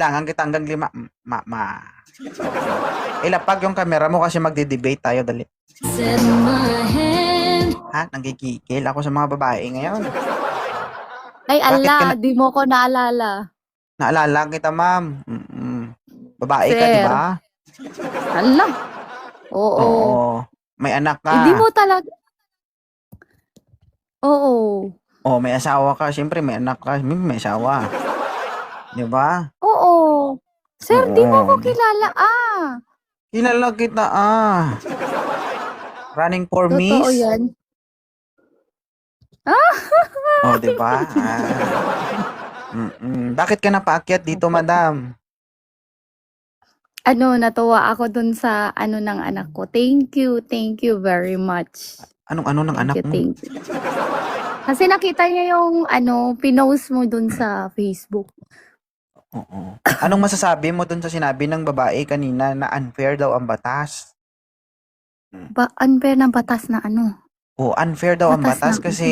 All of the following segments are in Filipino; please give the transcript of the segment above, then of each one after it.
Kailangan kita hanggang 5. Ilapag yung camera mo kasi magde-debate tayo, dali. Set my hand. Ha? Nanggigigil ako sa mga babae ngayon. Ay, Bakit ka na... di mo ko naalala. Naalala kita, ma'am. Babae ka, di Sir. ba? Ala. Oo. Oo. May anak Hindi mo ka. talaga. Oo. Oh, may asawa ka. Siyempre, may anak ka. May asawa. Di ba? Oo. Sir, di mo ko Oo. kilala. Kilala kita, Running for Totoo Miss. yan. Oh, di ba? Bakit ka napaakyat dito, madam? Natuwa ako dun sa ng anak ko. Thank you very much. Anong ano ng anak mo? Thank you. Kasi nakita niya yung pinost mo dun sa Facebook. Oo. Anong masasabi mo dun sa sinabi ng babae kanina na unfair daw ang batas? Unfair ng batas na Oh, unfair daw ang Batas batas ng kasi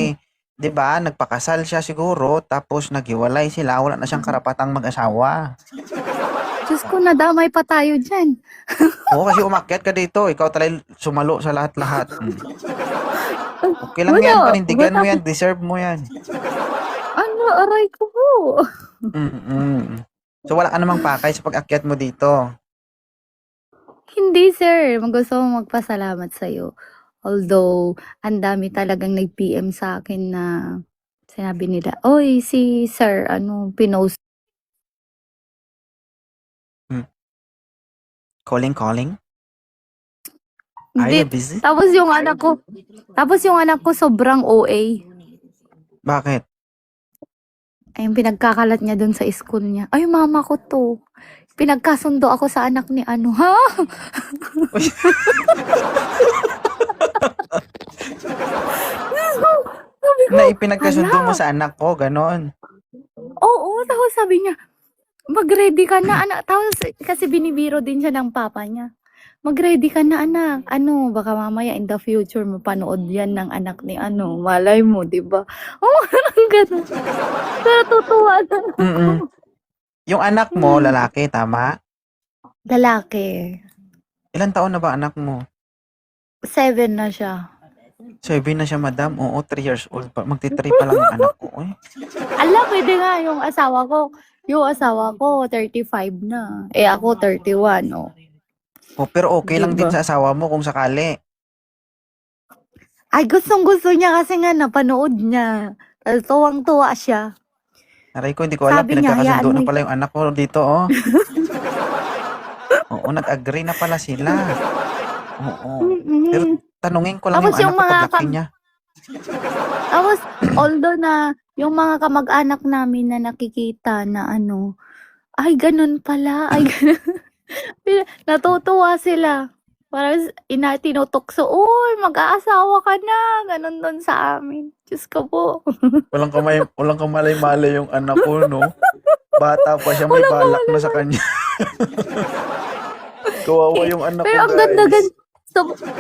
'di ba, nagpakasal siya siguro tapos naghiwalay sila, wala na siyang karapatang mag-asawa. Diyos ko, nadamay pa tayo dyan. Oo, kasi umakyat ka dito, ikaw talaga sumalo sa lahat-lahat. Okay lang yan, panindigan mo yan, deserve mo yan. Aray ko po. So wala ka namang pakay sa pag-akyat mo dito. Hindi, sir. Gusto ko magpasalamat sa'yo. Although, ang dami talagang nag-PM sa akin na sinabi nila, oy, si sir, pinost. Calling? Are Hindi. you busy? Tapos yung anak ko sobrang OA. Bakit? Ay, yung pinagkakalat niya dun sa school niya. Ay, mama ko to. Pinagkasundo ako sa anak ni ha? Sabi ko, Na ipinagkasundo mo hala. sa anak ko, ganon. Oo, tapos sabi niya, mag-ready ka na, anak. Tapos, kasi binibiro din siya ng papa niya. Mag-ready ka na, anak. Baka mamaya in the future, mapanood yan ng anak ni malay mo, di ba? Oh, ganun. Pero tutuwa na. Yung anak mo, lalaki, tama? Lalaki. Ilan taon na ba anak mo? 7 na siya. 7 na siya, madam. Oo, 3 years old pa. Magti-3 pa lang yung anak ko. Eh. Pwede nga yung asawa ko. Yung asawa ko, 35 na. Ako, 31, oh. Oh, pero okay lang din Diba? sa asawa mo kung sakali. Ay, gustong-gusto niya kasi nga napanood niya. Tapos tuwang-tuwa siya. Aray ko, hindi ko alam. Sabi niya, hayaan Pinagkakasundo mo. na pala yung anak ko dito, oh. Oo, nag-agree na pala sila. Oo. Pero tanungin ko lang Tapos yung yung anak ko mga paglaki niya. Tapos, although na yung mga kamag-anak namin na nakikita na ay ganun pala, ay ganun. Natutuwa sila. Parang tinutokso, uy, mag-aasawa ka na. Ganun doon sa amin. Diyos ko po. Walang kamalay-malay yung anak ko, no? Bata pa siya, may balak na sa kanya. Kawawa yung anak Pero ko, ang ganda, guys.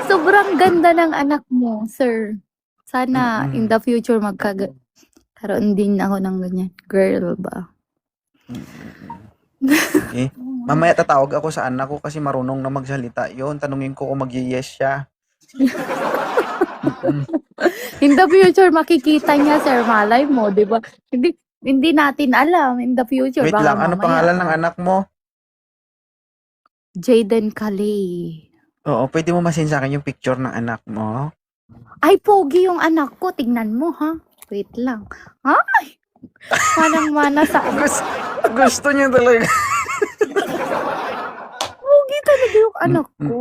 sobrang ganda ng anak mo, sir. Sana in the future magkaroon din ako ng ganyan. Girl ba? Okay. Mamaya tatawag ako sa anak ko kasi marunong na magsalita yun. Tanungin ko kung mag-yes siya. In the future, makikita niya, sir, malay mo, di ba? Hindi natin alam in the future. Wait Baka lang, ano mamaya. pangalan ng anak mo? Jaden Calais. Oo, pwede mo masin sa akin yung picture ng anak mo? Ay, pogi yung anak ko. Tignan mo, ha? Wait lang. Ay! Manang-mana sa Gusto niya talaga. Pogi talaga yung anak ko,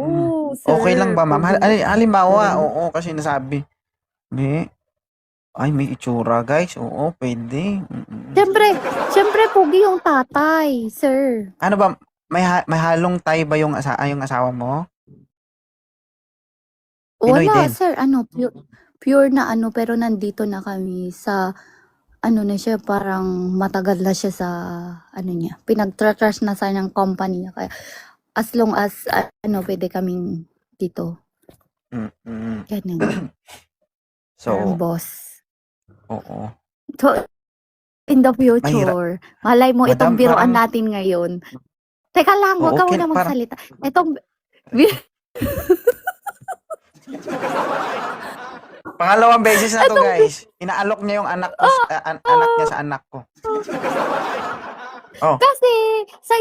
sir. Okay lang ba, ma'am? Pogi. Halimbawa, oo, kasi nasabi. Ay, may itsura, guys. Oo, pwede. Siyempre, pogi yung tatay, sir. Ano ba, may halong Thai ba yung asawa mo? Pinoy Wala, din. sir. Pure na pero nandito na kami sa na siya, parang matagal na siya sa niya. Pinag-trust na sa ng company niya. Kaya as long as pwede kaming dito. Ganun. So, boss. oo. So, in the Mahirap. future. Malay mo itong Madam, biruan parang, natin ngayon. Teka lang, huwag oo, ka muna parang, magsalita. Itong, bi- pangalawang beses na to, itong, guys. Inaalok niya yung anak ko, anak niya sa anak ko. Oh, kasi sa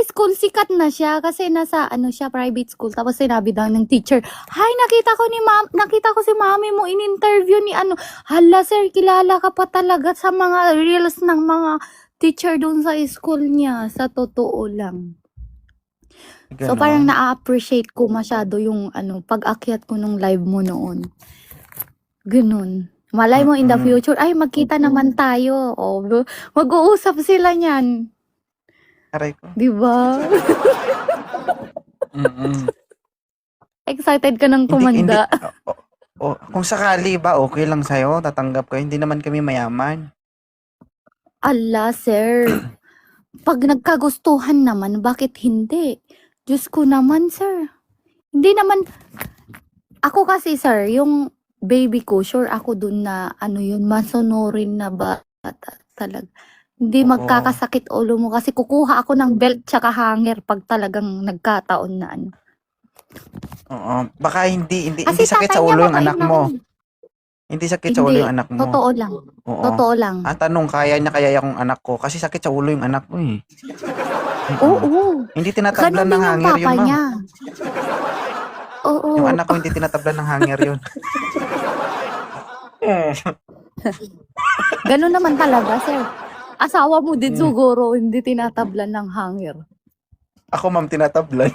school sikat na siya kasi nasa ano siya private school tapos sinabi daw ng teacher, "Hay, nakita ko si mami mo in-interview ni ano." Hala sir, kilala ka pa talaga sa mga reels ng mga teacher doon sa school niya, sa totoo lang. So parang ganon. na-appreciate ko masyado yung ano pag-akyat ko nung live mo noon. Ganun. Malay mo in the Mm-mm. future, ay magkita naman tayo. O, mag-uusap sila niyan. Aray ko. Di ba? Mm-mm. Excited ka ng Hindi, tumanda. kung sakali ba, okay lang sa'yo, tatanggap ko. Hindi naman kami mayaman. Ala, sir. Pag nagkagustuhan naman, bakit hindi? Diyos ko naman, sir. Hindi naman, ako kasi, sir, yung baby ko, sure ako dun na, ano yun, masunurin na bata talaga. Hindi Oo. magkakasakit ulo mo kasi kukuha ako ng belt tsaka hanger pag talagang nagkataon na ano. Oo. Baka hindi Kasi sakit tatay sa niya ulo yung mabait anak mo. naman. Hindi sakit sa ulo Hindi, yung anak mo. totoo lang. Oo. Totoo lang. Tanong, kaya niya kaya yung anak ko? Kasi sakit sa ulo yung anak ko eh. Oo. Hindi Ganun tinatablan din ng yung hanger papa yun, ma'am. niya. Oo. Yung anak ko hindi tinatablan ng hanger yun. Ganun naman talaga, sir. Asawa mo din siguro hindi tinatablan ng hanger. Ako, ma'am, tinatablan.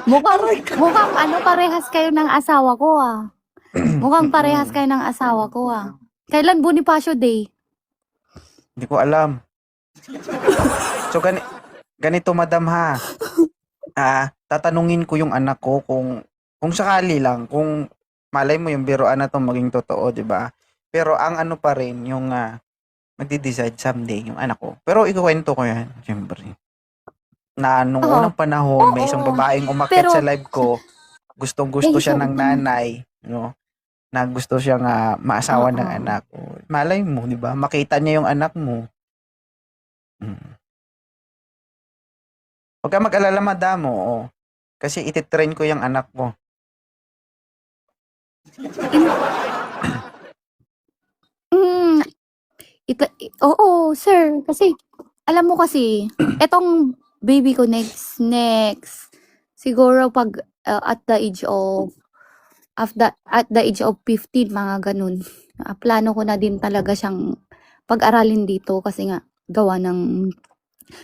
Mukhang ano parehas kayo ng asawa ko ah. Mukhang parehas kayo ng asawa ko ah. Kailan Bonifacio Day? Hindi ko alam. So, ganito, madam ha. Tatanungin ko yung anak ko kung sakali lang, kung malay mo yung biroan na to maging totoo, di ba? Pero ang ano pa rin, yung magdi-decide someday yung anak ko. Pero ikukwento ko yan, siyempre. Na nung Oo. unang panahon, may isang Oo. babaeng umakyat Pero- sa live ko, gustong-gusto siya ng Oo. nanay, no? Na gusto siyang maasawa ng Oo. anak ko. Malay mo, di ba? Makita niya yung anak mo. Huwag ka mag-alala, madam, oo. Kasi ititrain ko yung anak ko. Oo, sir. Kasi, alam mo kasi, etong baby ko next, siguro pag at the age of 15, mga ganun. Plano ko na din talaga siyang pag-aralin dito kasi nga gawa ng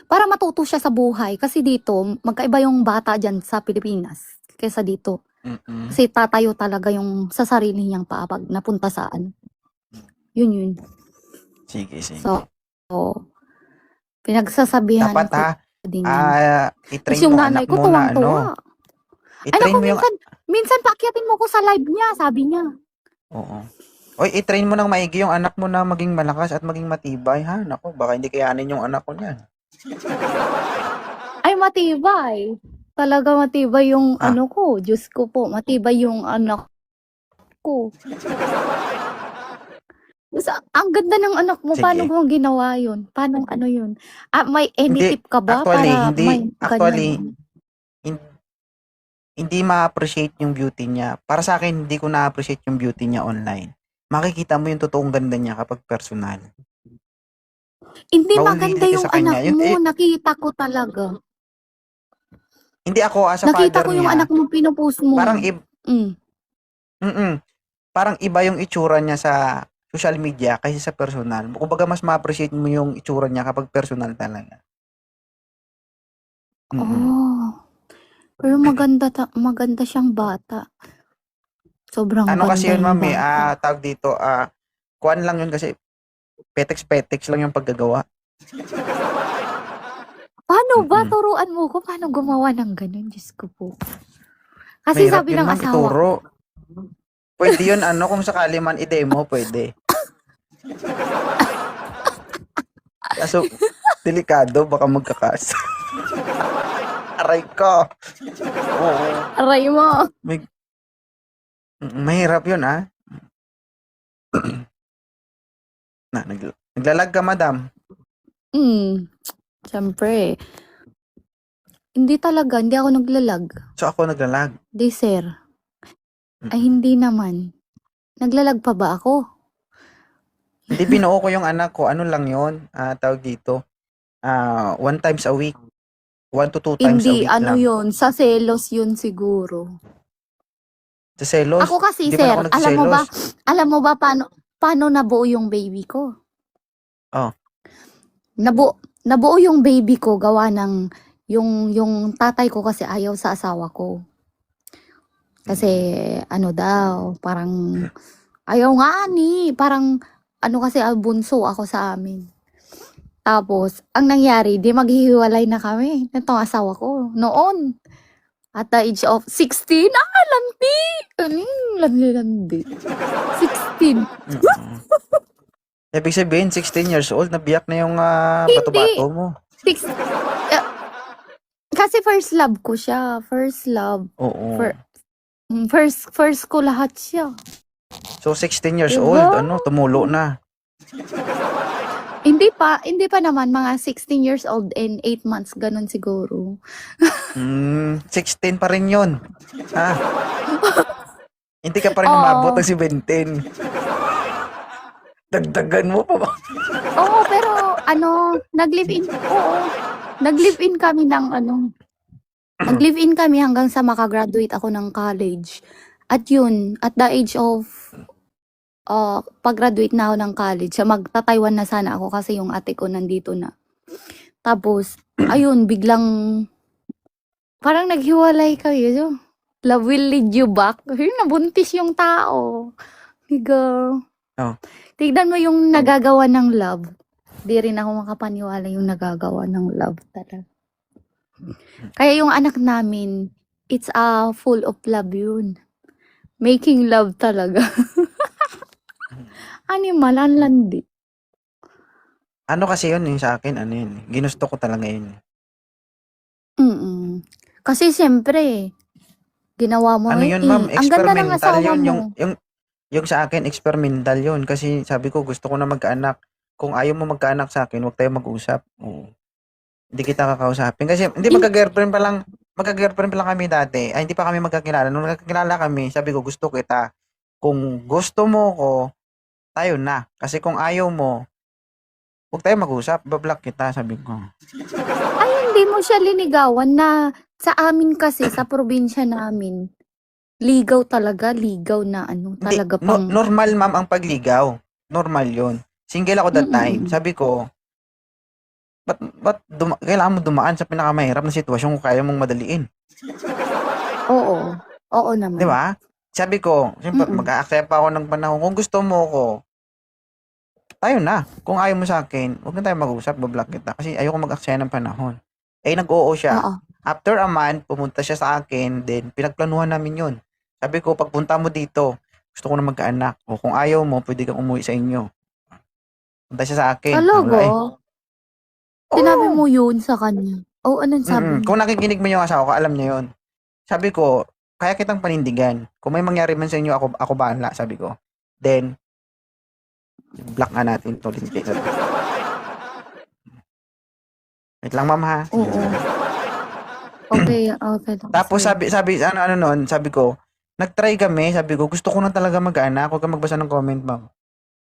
para matuto siya sa buhay kasi dito magkaiba yung bata diyan sa Pilipinas kaysa dito. Kasi tatayo talaga yung sa sarili niyang paa pag napunta sa ano. Yun. Sige. So, pinagsasabihan Dapat ko din yan. i-train Tapos yung mo nanay anak ko mo na ano. tuwang-tuwa. Ay I-train naku, mo yung... minsan paakyatin mo ko sa live niya, sabi niya. Oo. Oy, i-train mo ng maigi yung anak mo na maging malakas at maging matibay, ha? Naku, baka hindi kayanin yung anak ko niyan. Ay, matibay. Talaga matibay yung ano ko. Diyos ko po, matibay yung anak ko. Ang ganda ng anak mo. Sige. Paano mo ginawa yun? Paano ano yun? May any tip ka ba? Actually, hindi ma-appreciate yung beauty niya. Para sa akin, hindi ko na-appreciate yung beauty niya online. Makikita mo yung totoong ganda niya kapag personal. Hindi Bawal maganda dili ka yung sa kanya. anak mo. Nakita ko talaga. Hindi ako as a Nakita father ko yung niya. anak mo pinupost mo. Parang parang iba yung itsura niya sa social media kaysa sa personal. Kumbaga mas ma-appreciate mo yung itsura niya kapag personal talaga. Pero maganda siyang bata. Sobrang Ano ganda kasi yun, yung ma'am, bata. tawag dito, kuwan lang yun kasi petex lang yung paggagawa. Paano ba? Turuan mo ko paano gumawa ng ganun. Diyos ko po. Kasi Mahirap sabi yun, ng ma'am, asawa ituro. Pwede yun, kung sakali man i-demo, pwede. Kaso, delikado, baka magkakas. Aray ko. Oo. Aray mo. Mahirap yun, Naglalag ka, madam. Siyempre. Hindi talaga, hindi ako naglalag. So, ako naglalag. Di, sir. Ay, Mm. hindi naman. Naglalag pa ba ako? Hindi, binuo ko yung anak ko. Ano lang yun? Tawag dito. 1 times a week. 1 to 2 times a Hindi, week ano lang. yun, sa selos yun siguro. Sa selos. Ako kasi, Hindi man sir, ako alam nagsiselos. mo ba paano nabuo yung baby ko? Oh. Nabuo yung baby ko gawa ng yung tatay ko kasi ayaw sa asawa ko. Kasi ano daw, parang ayaw nga parang ano kasi bunso ako sa amin. Tapos, ang nangyari, di maghihiwalay na kami nitong asawa ko noon. At the age of 16, landi! Landi. 16. Mm. Ibig sabihin, 16 years old, nabiyak na yung Hindi. bato-bato mo. Kasi first love ko siya. First love. Oo. First ko lahat siya. So, 16 years Diba? old, tumulo na. Hindi pa naman, mga 16 years old and 8 months, ganun siguro. 16 pa rin yun. Ha? Hindi ka pa rin Oo. umabot ng 17. Dagdagan mo pa ba? Oo, pero nag-live-in, nag-live-in kami nag-live-in kami hanggang sa makagraduate ako ng college. At yun, at the age of pag-graduate na ako ng college, magta-Taiwan na sana ako kasi yung ate ko nandito na. Tapos, ayun, biglang parang naghiwalay kami. So, love will lead you back. Nabuntis yung tao. Girl. Oh. Tignan mo yung nagagawa ng love. Di rin ako makapaniwala yung nagagawa ng love talaga. Kaya yung anak namin, it's full of love yun. Making love talaga. Animal, ang landi. Ano kasi yun sa akin, ginusto ko talaga yun. Kasi siyempre, ginawa mo Ano yun, ma'am? ang ganda ng Experimental asawa yun. mo. Yung sa akin, experimental yun. Kasi sabi ko, gusto ko na magkaanak. Kung ayaw mo magkaanak sa akin, huwag tayo mag-usap. Oo. Hindi kita kakausapin. Kasi hindi magka-girlfriend pa lang kami dati. Ay, hindi pa kami magkakilala. Nung nagkakilala kami, sabi ko, gusto kita. Kung gusto mo ko, tayo na. Kasi kung ayaw mo, huwag tayo mag-usap. Bablock kita, sabi ko. Ay, hindi mo siya linigawan na sa amin kasi, sa probinsya namin, ligaw talaga, ligaw na talaga pang... Normal, ma'am, ang pagligaw. Normal yun. Single ako that time. Sabi ko, kailangan mo dumaan sa pinakamahirap na sitwasyon kung kaya mong madaliin? Oo. Oo naman. Di ba? Sabi ko, siyempre, mag-a-accept ako ng panahon. Kung gusto mo ko, tayo na. Kung ayaw mo sa akin, huwag na tayo mag-usap, bablock kita. Kasi ayoko mag-aksaya ng panahon. Nag-oo siya. Oo. After a month, pumunta siya sa akin, then pinagplanuhan namin yun. Sabi ko, pagpunta mo dito, gusto ko na magkaanak. O kung ayaw mo, pwede kang umuwi sa inyo. Punta siya sa akin. Talaga? Sinabi mo yun sa kanya? O anong sabi niya? Kung nakikinig mo yung asawa ko, alam niya yun. Sabi ko, kaya kitang panindigan. Kung may mangyari man sa inyo, ako bahala, sabi ko. Then, block nga natin to. Wait lang, ma'am, ha? Oo. Okay. Tapos sabi ko, nag-try kami, sabi ko, gusto ko na talaga mag-anak, huwag kang magbasa ng comment, ma'am.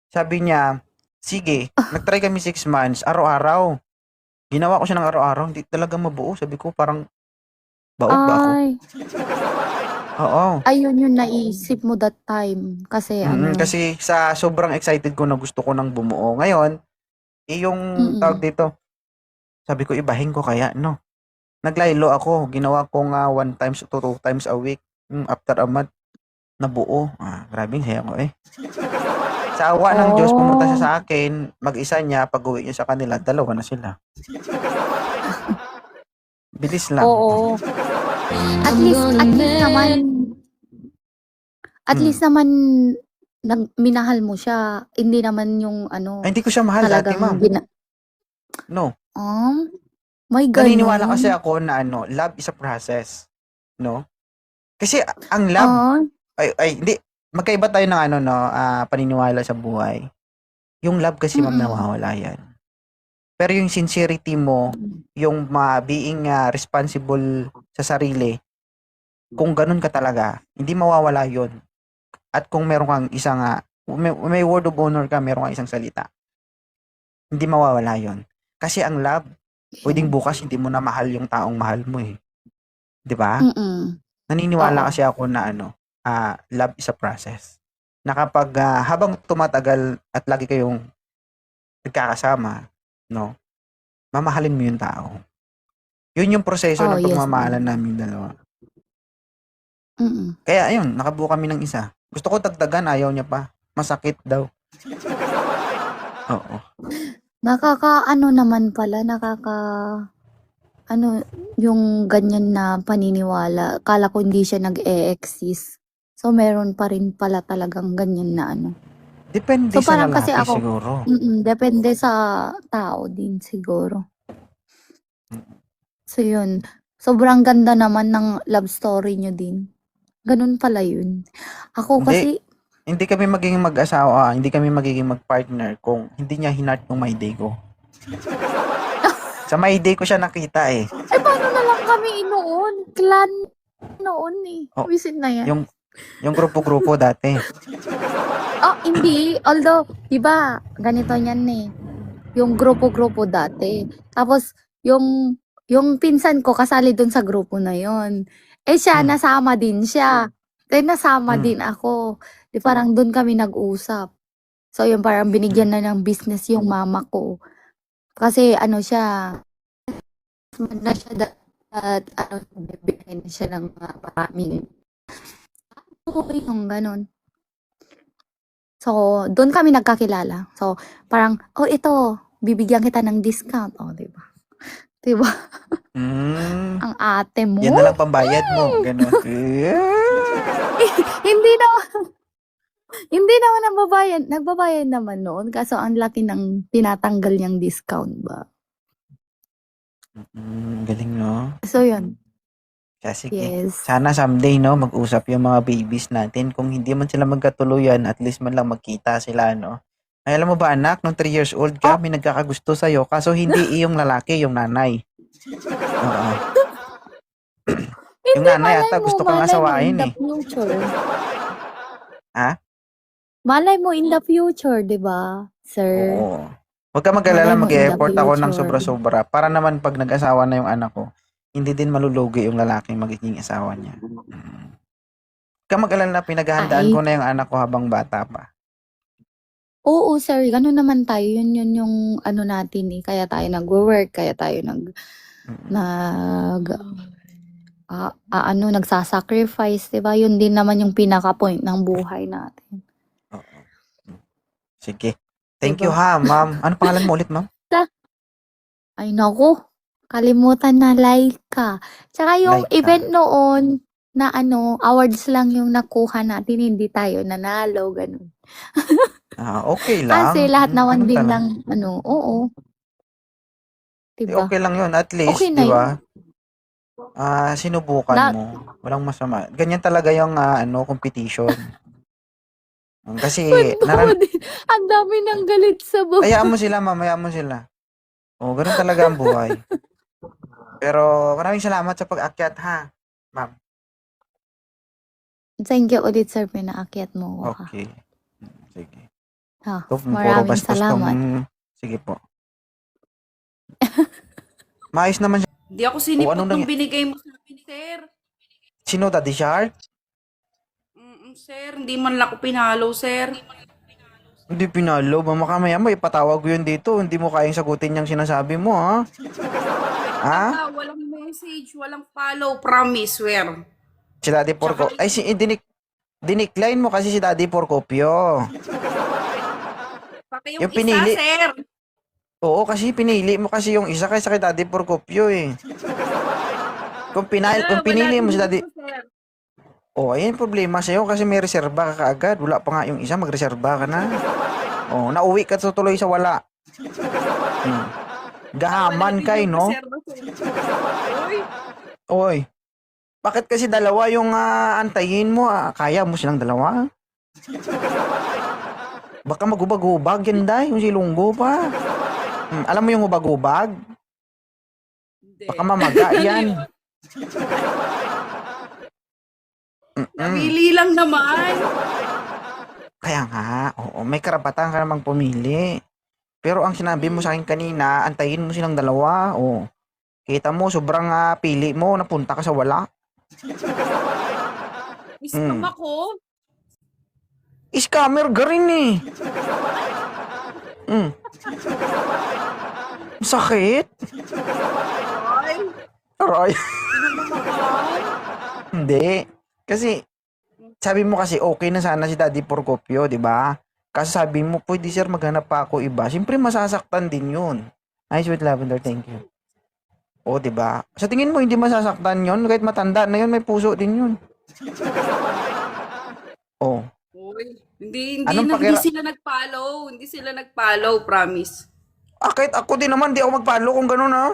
Sabi niya, sige, nag-try kami 6 months, araw-araw. Ginawa ko siya ng araw-araw, hindi talaga mabuo. Sabi ko, parang, baog ba ako? Ay. Oo. Ayun yung naisip mo that time. Kasi Kasi sa sobrang excited ko na gusto ko nang bumuo. Ngayon, yung tawag dito, sabi ko, ibahin ko kaya, no? Naglaylo ako. Ginawa ko nga 1 times to 2 times a week. After a month, nabuo. Grabe, saya ko eh. Sa awa ng Diyos, pumunta siya sa akin. Mag-isa niya, pag-uwi niya sa kanila, 2 na sila. Bilis lang. Oo. At least naman minahal mo siya. Hindi naman yung Ay, hindi ko siya mahal dati, ma'am. No. May ganun. Naniniwala kasi ako na love is a process. No? Kasi ang love, hindi, magkaiba tayo ng paniniwala sa buhay. Yung love kasi ma'am Mm. nawawala yan. Pero yung sincerity mo, yung being responsible sa sarili, kung ganun ka talaga, hindi mawawala yun. At kung meron kang isang, may word of honor ka, meron kang isang salita, hindi mawawala yun. Kasi ang love, pwedeng bukas hindi mo na mahal yung taong mahal mo eh. 'Di ba? Mm. Naniniwala Oo. kasi ako na love is a process. Na kapag habang tumatagal at lagi kayong nagkakasama, no, mamahalin mo yung tao. Yun yung proseso Oh, ng yes. pagmamahalan naming dalawa. Mm. Kaya ayun, nakabuo kami ng isa. Gusto ko dagdagan, ayaw niya pa. Masakit daw. Oo. Nakakaano naman pala, ano, yung ganyan na paniniwala. Akala ko hindi siya nag-e-exist. So, meron pa rin pala talagang ganyan na ano. Depende So, sa parang kasi lalaki ako, siguro. depende sa tao din siguro. So, yun. Sobrang ganda naman ng love story nyo din. Ganun pala yun. Ako Hindi, kasi, hindi kami magiging mag-asawa, hindi kami magiging mag-partner kung hindi niya hinart yung My Day ko. Sa My Day ko siya nakita eh. ay paano na lang kami noon? Clan noon eh. Oh, Visit na yan. yung grupo-grupo dati. Oh, hindi. Although, di ba, ganito yan eh. Yung grupo-grupo dati. Tapos, yung pinsan ko kasali dun sa grupo na yon. Eh siya, Hmm. nasama din siya. Then nasama Hmm. din ako. Di parang dun kami nag-usap. So, yung parang binigyan na ng business yung mama ko. Kasi ano siya, na siya at ano, bibigyan na siya ng maraming. Okay, yung ganun. So, doon kami nagkakilala. So, parang, oh, ito, bibigyan kita ng discount. Oh, di ba? Di ba? Hmm. Ang ate mo? Yan na lang pambayad mo. Ganon. Hindi naman, hindi naman nagbabayad naman noon. Kaso ang laki ng tinatanggal niyang discount ba? Galing no? So, yun. Kaya sige. Yes. Sana someday no, mag-usap yung mga babies natin. Kung hindi man sila magkatuluyan, at least man lang magkita sila no. Ay, alam mo ba anak, nung 3 years old ka, may nagkakagusto sa'yo. Kaso hindi iyong lalaki, yung nanay. Oo. Yung Hindi, nanay malay ata mo, gusto kang malay mo in asawain the eh. future. Ha? Malay mo in the future, di ba, sir? Oo. Huwag ka mag-alala, Malay mo in the mag-e-effort ako ng future. sobra-sobra. Para naman pag nag-asawa na yung anak ko, hindi din malulugi yung lalaking magiging asawa niya. Huwag ka mag-alala, pinaghahandaan Ay, ko na yung anak ko habang bata pa. oo, sir. Ganun naman tayo. Yun yung ano natin eh. Kaya tayo nag-work, kaya tayo nagsasacrifice, di ba? Yun din naman yung pinaka-point ng buhay natin. Oo. Sige. Thank Diba? you ha, ma'am. Ano pangalan mo ulit, ma'am? Ay, naku. Kalimutan na Laika. Tsaka yung Laika. event noon na awards lang yung nakuha natin, hindi tayo nanalo, ganun. Okay lang. Kasi lahat naman Ganun din talaga. ng oo. Diba? Okay lang yun. At least, Okay na di ba? yun. Sinubukan mo. Walang masama. Ganyan talaga yung competition. Kasi, Ang dami ng galit sa buhay. hayaan mo sila, ma'am. Hayaan mo sila. Ganun talaga ang buhay. Pero, maraming salamat sa pag-akyat, ha? Ma'am. Thank you ulit, sir, pinaakyat mo ko. Okay. Sige. Ha, Puro maraming bastos salamat. Sige po. Maayos naman siya. Di ako sinipot anong nung binigay mo sa akin, sir. Sino, Daddy Shark? Sir, hindi man lang ako pinalo, sir. Hindi pinalo. Mamaya mo, ipatawag ko yun dito. Hindi mo kayang sagutin yung sinasabi mo, ha? Ha? Walang message, walang follow, promise, swear. Si Daddy Porco. Ay, dinicline mo kasi si Daddy Porcopio. Pati Yung yung pinili. isa, sir. Oo, kasi pinili mo kasi yung isa kaysa kay Daddy Porcopio, eh. Kung pinili mo si Daddy... Ayan problema sa'yo kasi may reserba ka kaagad. Wala pa nga yung isa, magreserba ka na. Nauwi ka tuloy sa wala. Gahaman kay, no? Oy. Bakit kasi dalawa yung antayin mo? Kaya mo silang dalawa? Baka magubag-ubag yan, day. Yung silunggo pa. Alam mo yung ubag-ubag? Hindi. Baka mamaga yan. Mm. Napili lang naman. Kaya nga, oo, may karapatan ka namang pumili. Pero ang sinabi mo sa akin kanina, antayin mo silang dalawa. Oh. Kita mo, sobrang pili mo, napunta ka sa wala. Scam ako. Scammer ka rin eh. Sakit. Ay, Aray. mahal. Hindi. Kasi, sabi mo kasi okay na sana si Daddy Porcopio, di ba? Kasi sabi mo, pwede sir maghanap pa ako iba. Siyempre masasaktan din yun. Ay, sweet lavender, thank you. O, di ba? Sa tingin mo, hindi masasaktan yun? Kahit matanda na yun, may puso din yun. Oh. Uy, hindi Anong hindi sila nag-follow. Hindi sila nag-follow, promise. Kahit ako din naman, di ako magpalo kung gano'n ha.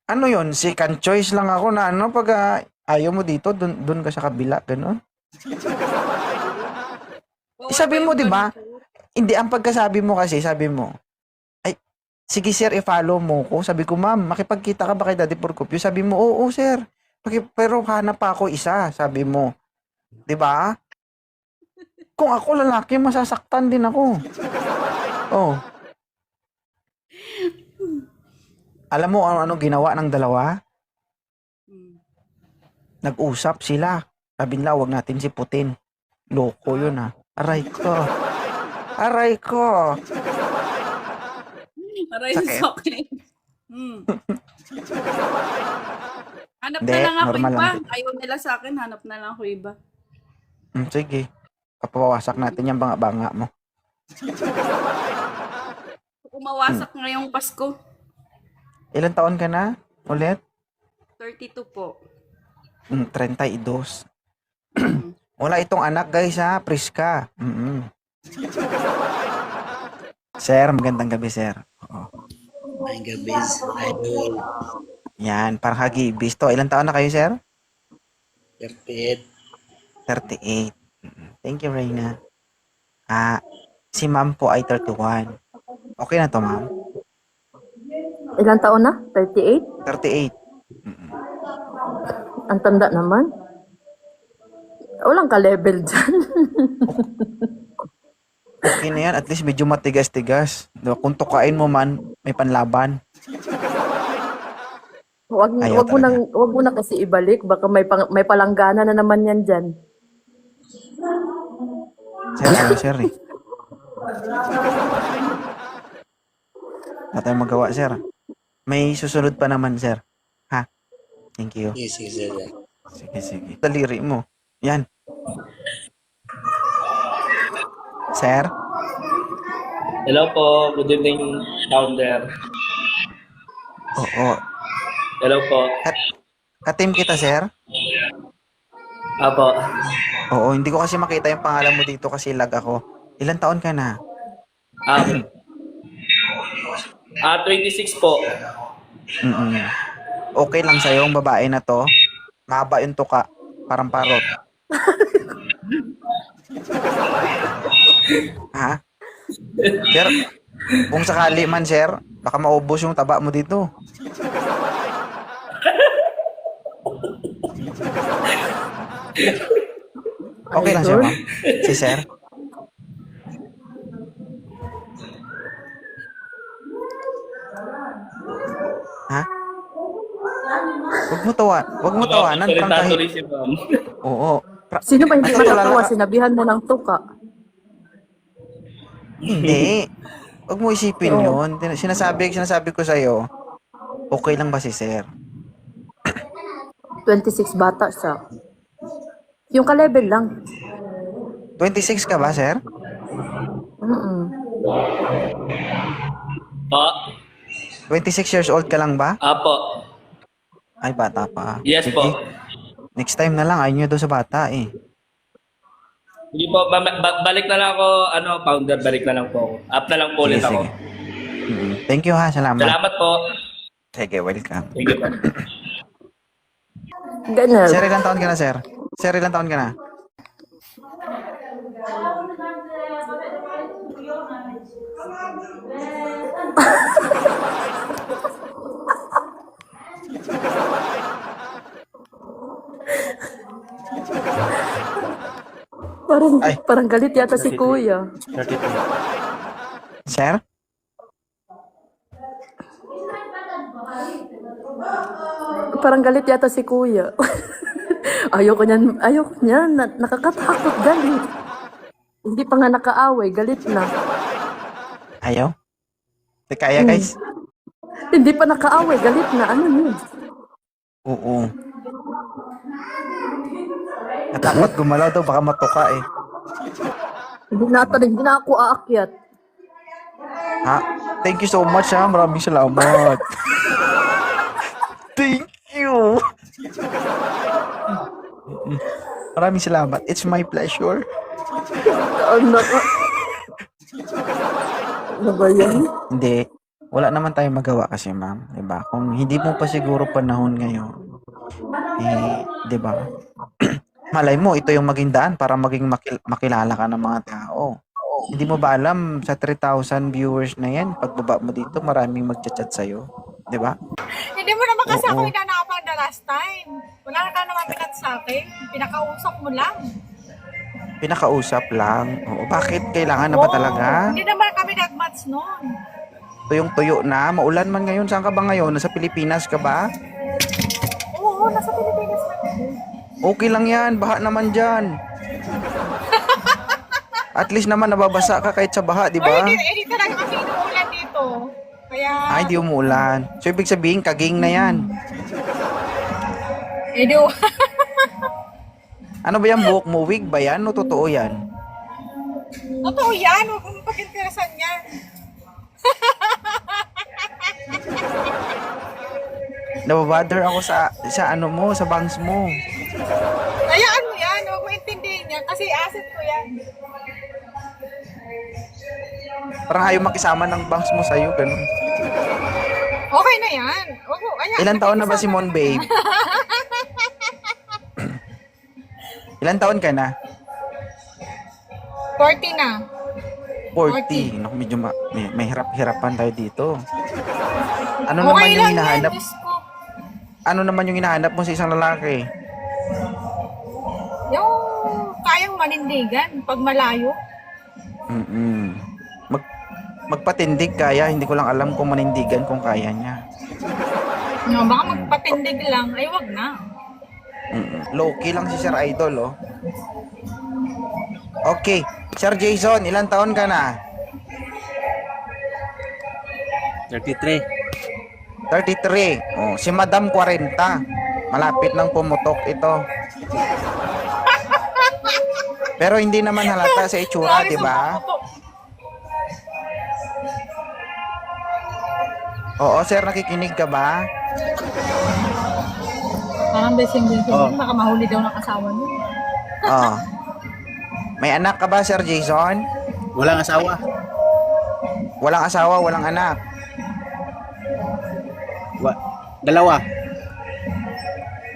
Ano yun? Second choice lang ako na ano, pag ayaw mo dito, dun ka sa kabila, gano'n. Sabi mo, di ba? Hindi, ang pagkasabi mo kasi, sabi mo, ay, sige sir, i-follow mo ko. Sabi ko, ma'am, makipagkita ka ba kay Daddy Porcopio? Sabi mo, oo sir. Pero hanap pa ako isa, sabi mo. Di ba? Kung ako lalaki, masasaktan din ako. Oh. Alam mo ano ginawa ng dalawa? Nag-usap sila. Sabi nila, wag natin si Putin. Loko yun ha. Aray ko. Aray ko. Aray, Sakit. sakit. Hanap Hindi, na lang ako normal iba. lang. Ayaw nila sa akin, hanap na lang ako iba. Sige. Papawasak natin yung banga-banga mo. Umawasak ngayong Pasko. Ilan taon ka na? Ulit? 32 po. 32. Wala itong anak guys ha. Priska. Sir, magandang gabi sir. Oo. Ay, gabis. Idol. Yan, parang hagibis to. Ilan taon na kayo sir? 38. 38. Thank you, Reyna. Si ma'am po ay 31. Okay na to, ma'am? Ilang taon na? 38? 38. Ang tanda naman. Walang ka-level dyan. Okay na yan. At least medyo matigas-tigas. Diba? Kung tukain mo man, may panlaban. Ayaw Wag mo na kasi ibalik. Baka may palanggana na naman yan dyan. Sir, ayaw, sir eh. Wala tayong magawa, sir. May susunod pa naman, sir. Ha? Thank you. Sige, sir. Sige, sige. Daliri mo. Yan. Sir? Hello po, good evening, founder. Oo. Hello po. Ka-team kita, sir? Apo. Oo, hindi ko kasi makita yung pangalan mo dito kasi lag ako. Ilan taon ka na? 26 po. Okay lang sa'yo ang babae na to. Mahaba yung tuka. Parang parot. Ha? Sir, kung sakali man, sir, baka maubos yung taba mo dito. Okay lang siya, ma'am. Si sir. Ha? Huwag mo tawanan. Salita Prangkahin. tuloy si ma'am. Oo. Sino ba hindi Basta matatawa? tulala- Sinabihan mo ng tuka. Hindi. Huwag mo isipin yun. Sinasabi ko sa'yo, okay lang ba si sir? 26 bata siya. Yung ka-level lang. 26 ka ba, sir? Po. 26 years old ka lang ba? Apo. Ay, bata pa. Yes Sige. po. Next time na lang, ayaw nyo doon sa bata eh. Hindi po, balik na lang ako, founder, balik na lang po ako. Up na lang po ulit ako. Thank you ha, salamat. Salamat po. Sige, welcome. Thank you po. Ganun. Sir, ilang taon ka na, sir? Sir, ilang taon ka na? Ay. Parang galit yata si Kuya. 32. Sir? Parang galit yata si Kuya. Ayoko niyan, nakakatakot, galit. Hindi pa nga nakaaway, galit na. Ayaw? Di kaya guys? Hindi pa nakaaway, galit na. Ano yun? Oo. Natakot gumalaw daw, baka matuka eh. Hindi na ako aakyat. Ha? Thank you so much ha. Maraming salamat. Thank you. Maraming salamat. It's my pleasure. Ano ba yan? Hindi. Wala naman tayong magawa kasi ma'am. Diba? Kung hindi mo pa siguro panahon ngayon, eh, diba? Malay mo, ito yung maging daan para maging makilala ka ng mga tao. Hindi mo ba alam, sa 3,000 viewers na yan, pagbaba mo dito, maraming magchat-chat sa'yo. Diba? Hindi mo naman kasi ako Oo. hinanapan the last time. Wala ka naman pinat sa akin. Pinakausap mo lang. Pinakausap lang. Oo, bakit? Kailangan na ba talaga? Hindi naman kami nag-match noon. Tuyong-tuyo na. Maulan man ngayon. Saan ka ba ngayon? Nasa Pilipinas ka ba? Oo, nasa Pilipinas na ako. Okay lang yan. Baha naman dyan. At least naman nababasa ka kahit sa baha, di Oy, ba? hindi talaga kami inuulan dito. Kaya, Ay, di umuulan. So, ibig sabihin, kaging na yan. edo. Ano ba yan? Buhok mo? Wig ba yan? O totoo yan? Totoo yan, huwag mong pag-interesan yan. Nababother ako sa ano mo, sa bangs mo. Hayaan mo yan, huwag mo intindihin yan. Kasi asset ko yan. Parang ayaw makisama ng bangs mo sa'yo, ganun. Okay na yan. Huwag mo, ayan. Ilan taon na ba si Mon Babe? Ilan taon ka na? 40 na. 40. Naku, medyo may hirap-hirapan tayo dito. Ano naman Okay yung lang yan, hinahanap? Diyos ko. Ano naman yung hinahanap mo sa isang lalaki? Yung kayang manindigan pag malayo. Mm-mm. Magpatindig kaya, hindi ko lang alam kung manindigan kung kaya niya. No, baka magpatindig lang. Ay, wag na. Low-key lang si Sir Idol, oh. Okay. Sir Jason, ilang taon ka na? 33. 33. Oh, si Madam 40. Malapit nang pumutok ito. Pero hindi naman halata sa itsura, Sorry di sa ba? pagputok. Oo, sir, nakikinig ka ba? Parang besing-besing. Oh. Baka mahuli daw ng asawa niya. Oo. May anak ka ba, Sir Jason? Walang asawa. Walang asawa, walang anak. Dalawa.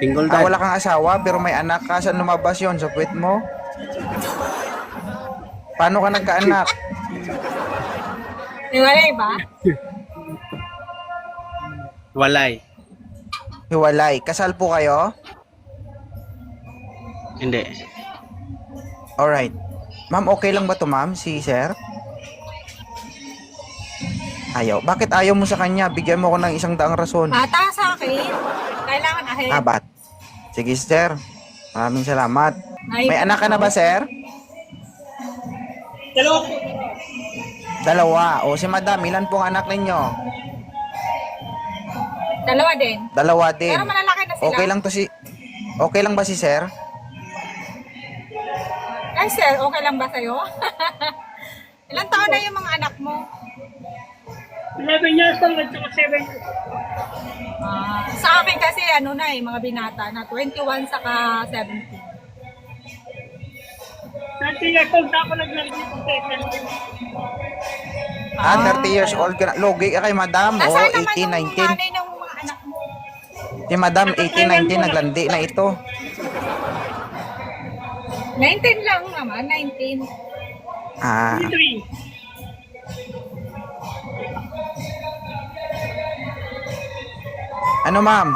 Single dad. Wala kang asawa, pero may anak ka. Saan lumabas yon? Sa puwet mo? Paano ka nagkaanak? Iwalay ba? Walay. Hiwalay. Kasal po kayo? Hindi. Alright. Ma'am, okay lang ba to, ma'am? Si Sir? Ayaw. Bakit ayaw mo sa kanya? Bigyan mo ko ng 100 rason. Bata sa akin. Kailangan ahead. Bat? Sige, Sir. Maraming salamat. Ay, May anak ka na ba, Sir? Dalawa. O, si Madam, ilan pong anak ninyo? Dalawa din. Dalawa din. Pero malalaki na sila. Okay lang ba si Sir? Ay, sir, okay lang ba sa'yo? Ilang taon na yung mga anak mo? 11 years old at saka 7 years. Sa akin kasi, mga binata na 21 saka 17. 30 years old na ako naglagay ng second. 30 years old ka na. Logi ka kay Madam. O, Nasaan naman 18, yung 19. nanay ng mga anak mo? Si Madam, 18, 19, naglandi na ito. 19 lang naman, 19. 3. Ano, ma'am?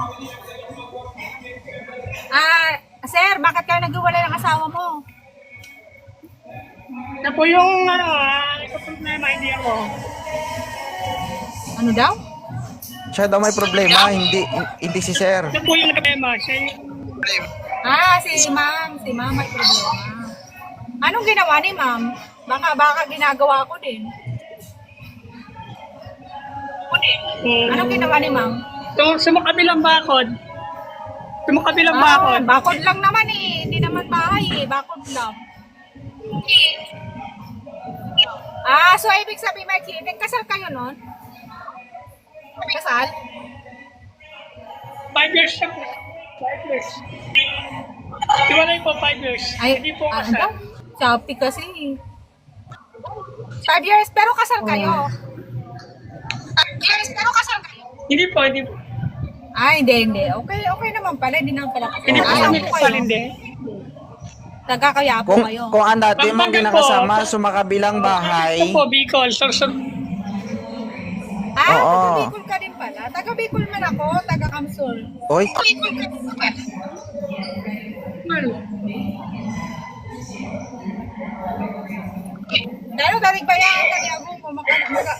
Sir, bakit ka nag-iwalay ng asawa mo? Na po yung ito problema, hindi ako. Ano daw? Siya daw may problema, hindi si sir. Na po yung problema. Siya yung Si ma'am. Si ma'am may problema. Anong ginawa ni ma'am? Baka ginagawa ko din. Anong ginawa ni ma'am? sumakabilang bakod. Sumakabilang bakod. Bakod lang naman eh. Hindi naman bahay eh. Bakod lang. So ibig sabihin, Mikey, nagkasal kayo nun? Kasal? 5 years na po. 5 years. Iwalay po 5 years. Hindi po ano kasal. daw? Choppy kasi. 5 years, pero kasal kayo. 5 years, pero kasal kayo. Hindi po, hindi po. Hindi. Okay naman pala. Hindi naman pala kasal. Hindi po kami kasal, hindi. Nagkakayapo Kung, kayo. kung ang dati mong Pampanga kinakasama po. sa makabilang bahay, Ito po, Bicol. Sorsogon. Oo. Taga Bicol ka din pala. Taga Bicol man ako. Taga Kamsul. oy, Dahil dalig ba yan? Kaya ako kumakabaga.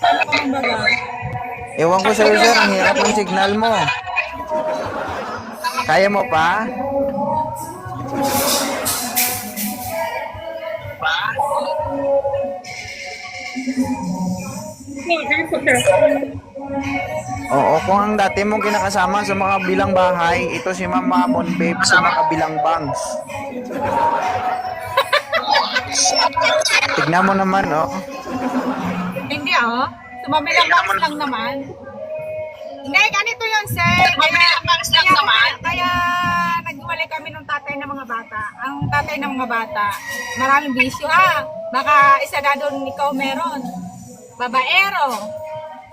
ewan ko sa'yo sir, ang hirap ng signal mo. Kaya mo pa? Sige po, sir. Oo, kung ang dati mong kinakasama sa mga bilang bahay, ito si Mama Mon Babe sa mga bilang bangs. Tignan mo naman, oh. Hindi Sumabilang bangs lang naman. Hindi, ganito yun, sir. Kaya naghiwalay kami ng tatay ng mga bata. Ang tatay ng mga bata, maraming bisyo Baka isa na doon ikaw meron. Babaero,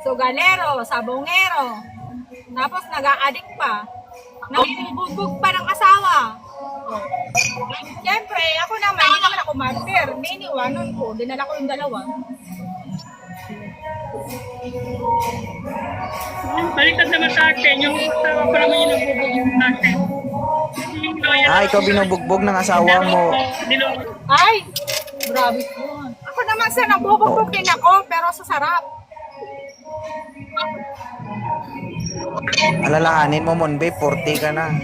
sugalero, sabongero. Tapos nag-a-addict pa. Nangibugbog pa ng asawa. Siyempre, ako naman, hindi naman ako martyr. Iniwanan ko, dinala ko yung dalawa. Baliktad naman sa akin, yung asawa ko naman yung nagbubog sa akin. Ikaw binubugbog ng asawa mo. Ay! Grabe po. Ako naman sa nabubugbog din ako, pero sa sarap. Alalahanin mo, Mon Babe, 40 ka na.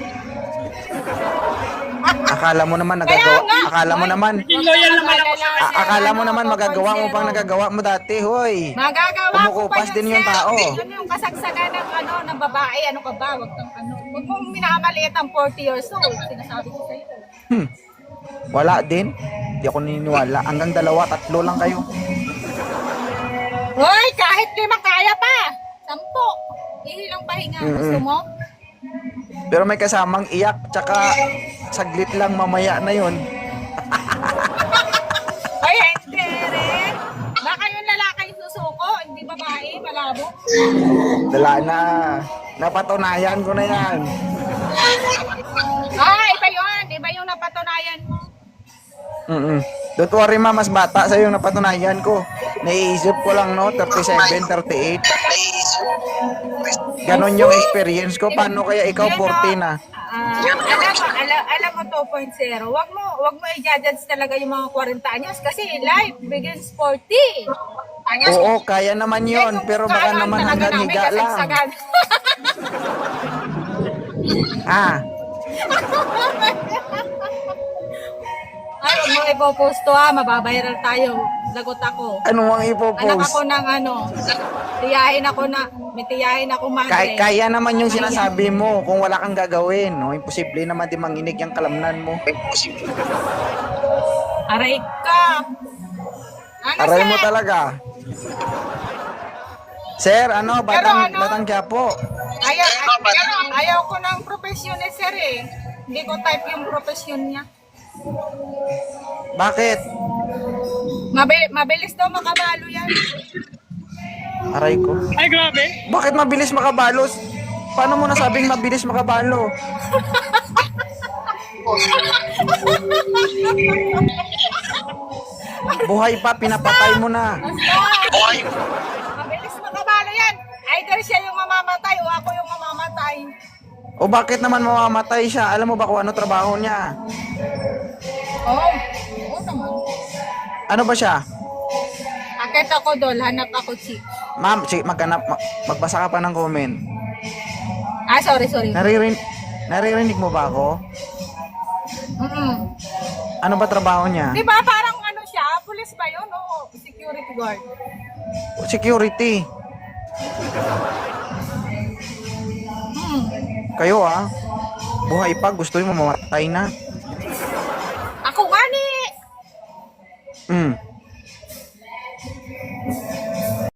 Akala mo naman Loyal naman ako sa akala mo naman magagawa mo pang nagagawa mo dati, hoy. Magagawa ko pa Kumukupas yun, din yung sir. tao. Yun yung kasagsagan ng babae. Ano ka ba? Wag kang Huwag mong minamaliit ang 40 years old. Sinasabi ko sa'yo. Wala din. Hindi ako naniniwala. Hanggang 2, 3 lang kayo. Hoy, kahit 5 kaya pa. 10. Ihilang pahinga. Gusto mo? Pero may kasamang iyak, tsaka saglit lang mamaya na yun. Ay, hindi rin. Baka yung lalaki yung susuko, hindi babae, malabo. Dala na. Napatunayan ko na yan. Iba yun. Iba yung napatunayan mo. Don't worry ma, mas bata sa'yo yung napatunayan ko. Naiisip ko lang, no? 37, 38. Ganon yung experience ko. Paano kaya ikaw 14 na? Alam mo 2.0, wag mo i-judge talaga yung mga 40 anyos kasi life begins 40. Oo, kaya naman yon. Pero baka naman hanggang higa lang. Ay, huwag mo ipopost to mababiral tayo. Lagot ako. Ano ang Anak ipopost? ako ng may tiyahin ako madre. Kaya naman yung sinasabi mo kung wala kang gagawin. No? Imposible naman di manginig yung kalamnan mo. Aray ka. Aray sir? mo talaga. Sir, Batang Quiapo. Ayaw ko ng profesyon ni sir eh. Hindi ko type yung profesyon niya. Bakit? Mabilis daw makabalo yan. Aray ko. Ay, grabe. Bakit mabilis makabalos? Paano mo nasabing mabilis makabalo? Buhay pa, pinapatay mo na. Mabilis makabalo yan. Either siya yung mamamatay o ako yung mamamatay. O bakit naman mamamatay siya? Alam mo ba kung ano trabaho niya? Oo naman. Ano ba siya? Akit ako doon, hanap ako chick. Ma'am, magbasa ka pa ng comment. Ah, sorry. Naririnig mo ba ako? Mm-mm. Ano ba trabaho niya? Di ba parang ano siya? Police ba yun? O security guard? Security. Kayo buhay pa, gusto mo mamatay na. Ako nga ni!